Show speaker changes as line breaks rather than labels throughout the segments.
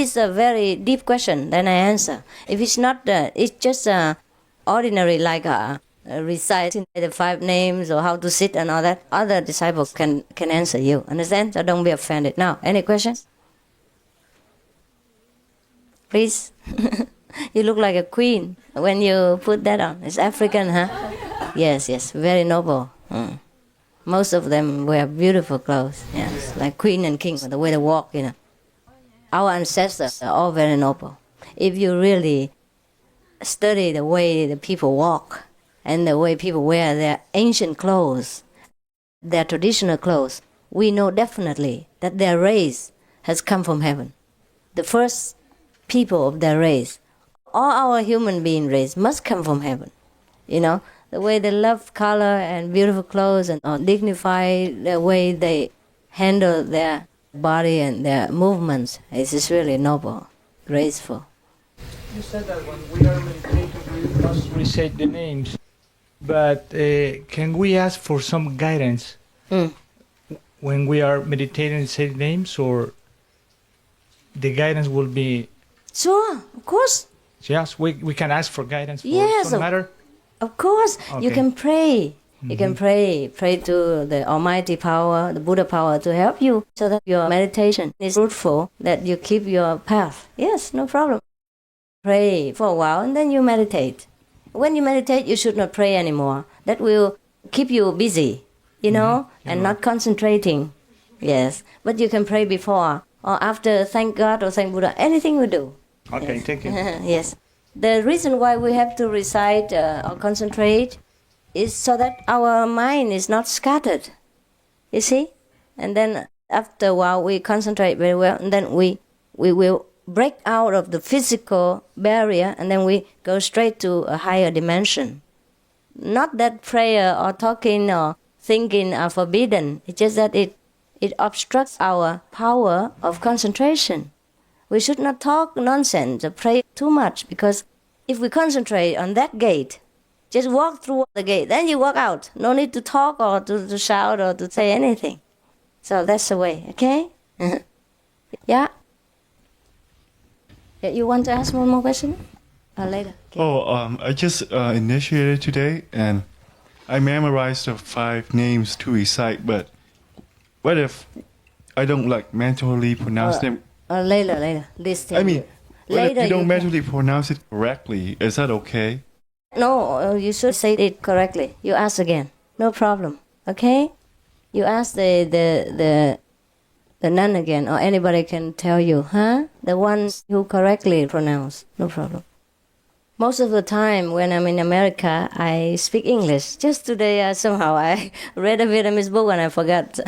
It's a very deep question, then I answer. If it's not, it's just ordinary, like reciting the 5 names or how to sit and all that, other disciples can answer you. Understand? So don't be offended. Now, any questions? Please. You look like a queen when you put that on. It's African, huh? Yes, very noble. Most of them wear beautiful clothes. Yes, like queen and king, the way they walk, Our ancestors are all very noble. If you really study the way the people walk and the way people wear their ancient clothes, their traditional clothes, we know definitely that their race has come from heaven. The first people of their race, all our human being race must come from heaven. The way they love color and beautiful clothes and dignified, the way they handle their body and their movements is just really noble, graceful.
You said that when we are meditating, we must recite the names. But can we ask for some guidance when we are meditating and say names, or the guidance will be?
Sure, of course.
Yes, we can ask for guidance for some matter.
Of course,
okay.
You can pray. You can pray to the Almighty Power, the Buddha power, to help you so that your meditation is fruitful, that you keep your path. Yes, no problem. Pray for a while and then you meditate. When you meditate, you should not pray anymore. That will keep you busy, and not concentrating. Yes, but you can pray before or after, thank God or thank Buddha, anything you do.
Okay,
yes.
Thank you.
Yes. The reason why we have to recite or concentrate is so that our mind is not scattered. You see? And then after a while we concentrate very well, and then we will break out of the physical barrier, and then we go straight to a higher dimension. Not that prayer or talking or thinking are forbidden. It's just that it obstructs our power of concentration. We should not talk nonsense or pray too much, because if we concentrate on that gate, just walk through the gate, then you walk out. No need to talk or to shout or to say anything. So that's the way, okay? Yeah? You want to ask one more question? Or later? Okay.
I just initiated today, and I memorized the 5 names to recite, but what if I don't mentally pronounce them?
Later.
Later, if you don't mentally pronounce it correctly, is that okay?
No, you should say it correctly. You ask again. No problem. Okay? You ask the nun again, or anybody can tell you, the ones who correctly pronounce. No problem. Most of the time when I'm in America, I speak English. Just today, somehow, I read a Vietnamese book and I forgot.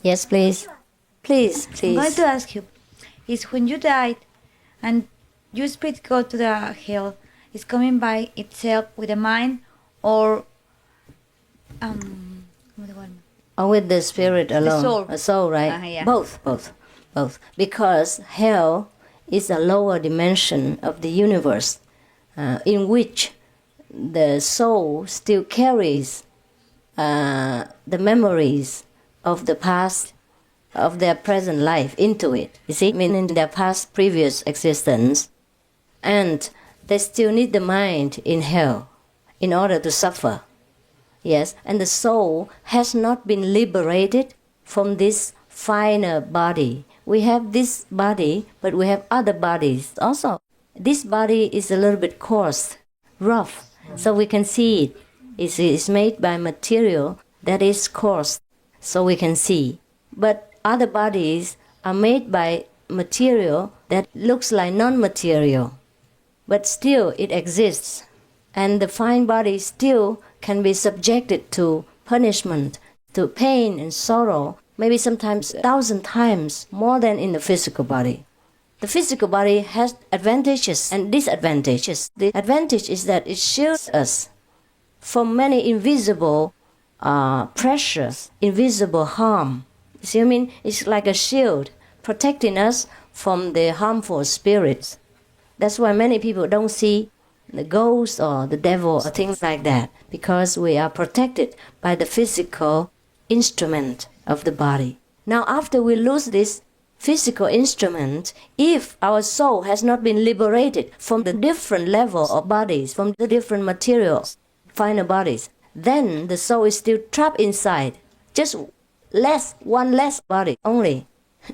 Yes, please. Please.
I'm going to ask you, is when you died and your spirit go to the hell, is coming by itself with the mind, or
or with the spirit alone?
The soul.
A soul, right?
Yeah.
Both. Because hell is a lower dimension of the universe, in which the soul still carries the memories of the past, of their present life into it. You see, meaning their past previous existence. And they still need the mind in hell in order to suffer. Yes, and the soul has not been liberated from this finer body. We have this body, but we have other bodies also. This body is a little bit coarse, rough, so we can see it. It's made by material that is coarse, so we can see. But other bodies are made by material that looks like non-material, but still it exists. And the fine body still can be subjected to punishment, to pain and sorrow, maybe sometimes 1,000 times more than in the physical body. The physical body has advantages and disadvantages. The advantage is that it shields us from many invisible pressures, invisible harm. You see what I mean? It's like a shield protecting us from the harmful spirits. That's why many people don't see the ghost or the devil or things like that, because we are protected by the physical instrument of the body. Now, after we lose this physical instrument, if our soul has not been liberated from the different level of bodies, from the different materials, finer bodies, then the soul is still trapped inside. Just one less body only.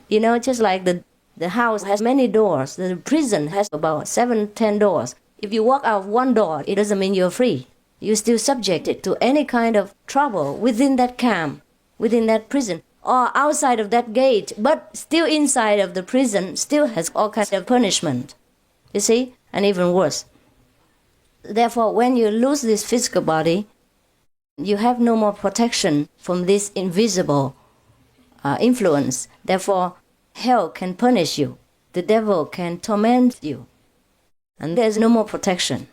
You know, just like the house has many doors, the prison has about 7-10 doors. If you walk out one door, it doesn't mean you're free. You're still subjected to any kind of trouble within that camp, within that prison, or outside of that gate, but still inside of the prison, still has all kinds of punishment. You see? And even worse. Therefore, when you lose this physical body, you have no more protection from this invisible influence. Therefore, hell can punish you. The devil can torment you. And there's no more protection.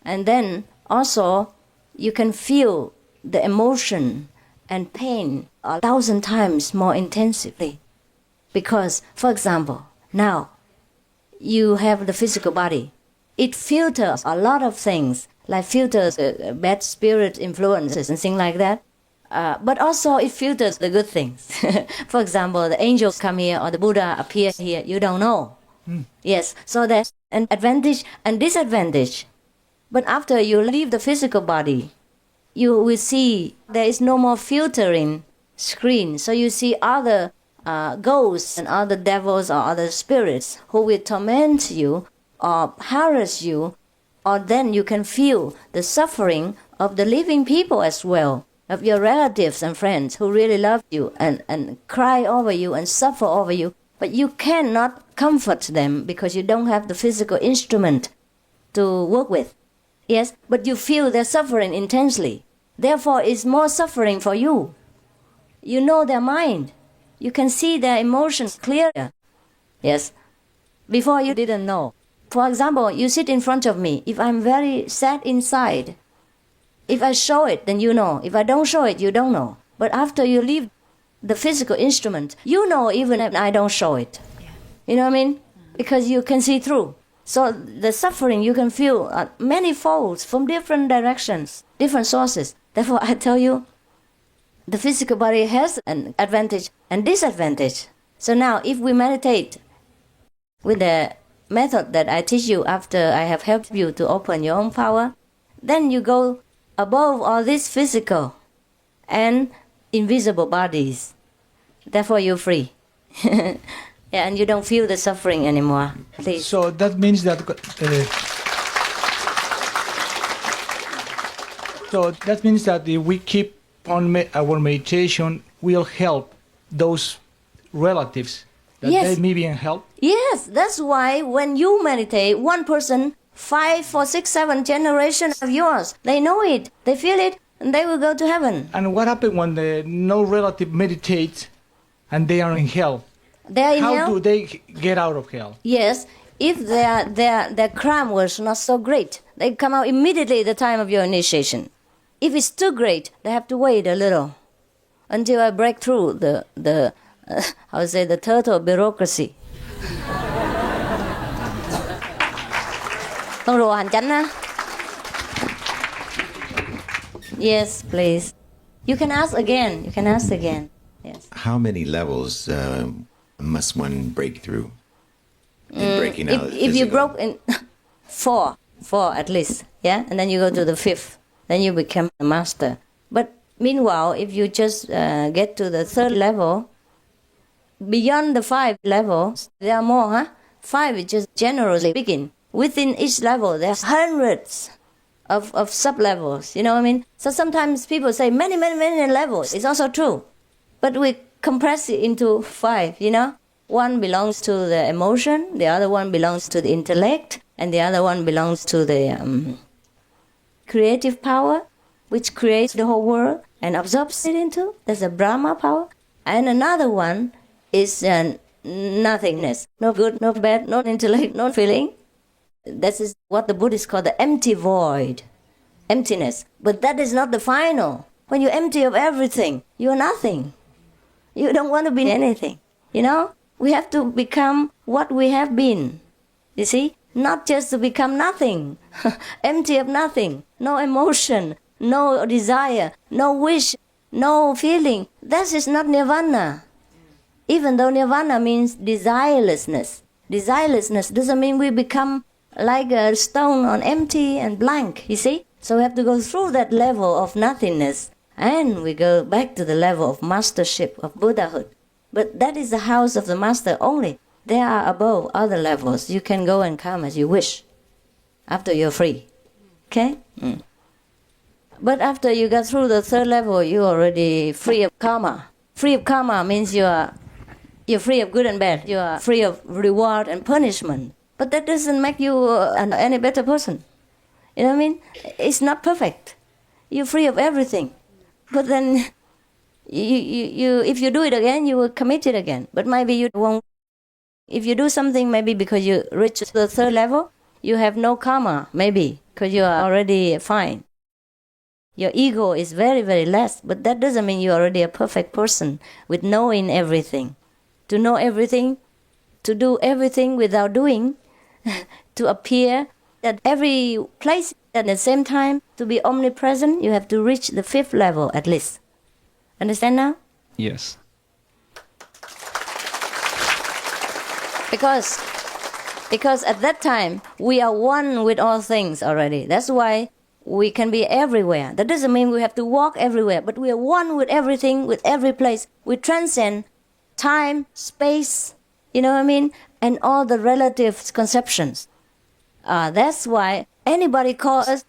And then also, you can feel the emotion and pain 1,000 times more intensively. Because, for example, now you have the physical body. It filters a lot of things, like filters bad spirit influences and things like that. But also it filters the good things. For example, the angels come here or the Buddha appears here, you don't know. Yes, so there's an advantage and disadvantage. But after you leave the physical body, you will see there is no more filtering screen. So you see other ghosts and other devils or other spirits who will torment you or harass you, or then you can feel the suffering of the living people as well, of your relatives and friends who really love you and cry over you and suffer over you. But you cannot comfort them because you don't have the physical instrument to work with. Yes, but you feel their suffering intensely. Therefore, it's more suffering for you. You know their mind. You can see their emotions clearer. Yes, before you didn't know. For example, you sit in front of me. If I'm very sad inside, if I show it, then you know. If I don't show it, you don't know. But after you leave the physical instrument, you know even if I don't show it. You know what I mean? Because you can see through. So the suffering you can feel many folds from different directions, different sources. Therefore, I tell you, the physical body has an advantage and disadvantage. So now, if we meditate with the method that I teach you after I have helped you to open your own power, then you go above all these physical and invisible bodies. Therefore, you're free. Yeah, and you don't feel the suffering anymore. Please.
So that means that. If we keep on our meditation, will help those relatives that
Yes.
they may be in help.
Yes, that's why when you meditate, one person, 5, 4, 6, 7 generations of yours, they know it, they feel it, and they will go to heaven.
And what happens when no relative meditates and they are in hell?
They are in
How
hell?
do they get out of hell?
Yes, if their crime was not so great, they come out immediately at the time of your initiation. If it's too great, they have to wait a little until I break through the turtle bureaucracy. Con rùa hành chánh á. Yes, please. You can ask again. Yes.
How many levels must one break through in breaking out?
If you
physical?
broke in four at least, yeah, and then you go to the 5th, then you become a master. But meanwhile, if you just get to the 3rd level, beyond the 5 levels, there are more, huh? 5 is just generally speaking. Within each level, there's hundreds of sub-levels, you know what I mean? So sometimes people say many levels. It's also true. But we compress it into 5, you know? One belongs to the emotion, the other one belongs to the intellect, and the other one belongs to the creative power, which creates the whole world and absorbs it into. There's a Brahma power. And another one is nothingness. No good, no bad, no intellect, no feeling. This is what the Buddhists call the empty void, emptiness. But that is not the final. When you're empty of everything, you're nothing. You don't want to be anything, you know? We have to become what we have been, you see? Not just to become nothing, empty of nothing, no emotion, no desire, no wish, no feeling. That is not nirvana. Even though nirvana means desirelessness. Desirelessness doesn't mean we become like a stone on empty and blank, you see? So we have to go through that level of nothingness, and we go back to the level of mastership, of Buddhahood. But that is the house of the master only. There are above other levels. You can go and come as you wish after you're free. Okay? But after you get through the third level, you're already free of karma. Free of karma means you're free of good and bad. You are free of reward and punishment. But that doesn't make you any better person. You know what I mean? It's not perfect. You're free of everything. But then, if you do it again, you will commit it again. But maybe you won't. If you do something, maybe because you reach the third level, you have no karma, maybe, because you are already fine. Your ego is very, very less, but that doesn't mean you're already a perfect person with knowing everything. To know everything, to do everything without doing, to appear at every place at the same time, to be omnipresent, you have to reach the fifth level at least. Understand now?
Yes.
Because at that time, we are one with all things already. That's why we can be everywhere. That doesn't mean we have to walk everywhere, but we are one with everything, with every place. We transcend time, space, you know what I mean? And all the relative conceptions. That's why anybody calls us,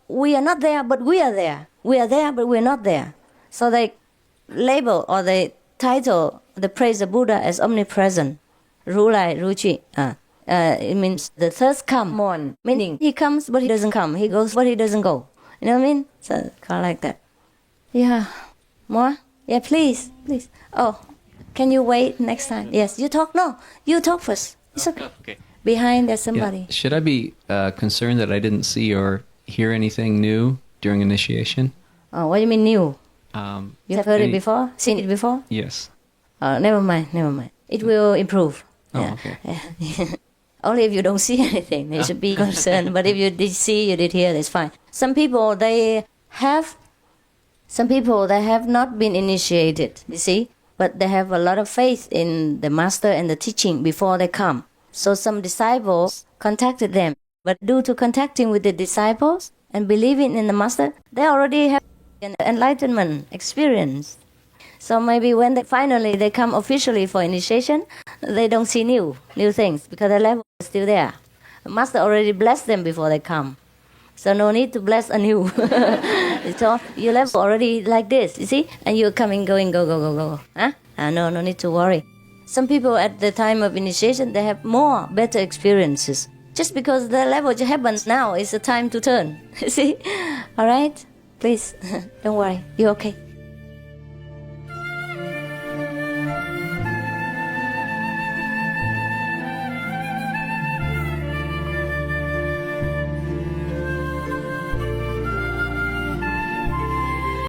we are not there, but we are there. We are there, but we're not there. So they label or they title the praise of Buddha as omnipresent. Ru Lai Ru Chi. It means the third come on. Meaning he comes, but he doesn't come. He goes, but he doesn't go. You know what I mean? So kind of like that. Yeah. More? Yeah, please. Oh, can you wait next time? Yes, you talk. No, you talk first. It's okay.
Okay.
Behind there's somebody.
Yeah. Should I be concerned that I didn't see or hear anything new during initiation?
Oh, what do you mean new? You have heard it before? Seen it before?
Yes.
Never mind. It will improve.
Oh,
Yeah.
okay.
Yeah. Only if you don't see anything, you should be concerned. But if you did see, you did hear, that's fine. Some people, they have not been initiated, you see, but they have a lot of faith in the master and the teaching before they come. So some disciples contacted them. But due to contacting with the disciples and believing in the master, they already have an enlightenment experience. So maybe when they come officially for initiation, they don't see new things because the level is still there. The master already blessed them before they come. So no need to bless anew. So your level already like this, you see? And you're coming, going, go. Huh? No need to worry. Some people at the time of initiation, they have better experiences. Just because the level happens now is the time to turn. You see? All right? Please, don't worry. You're okay.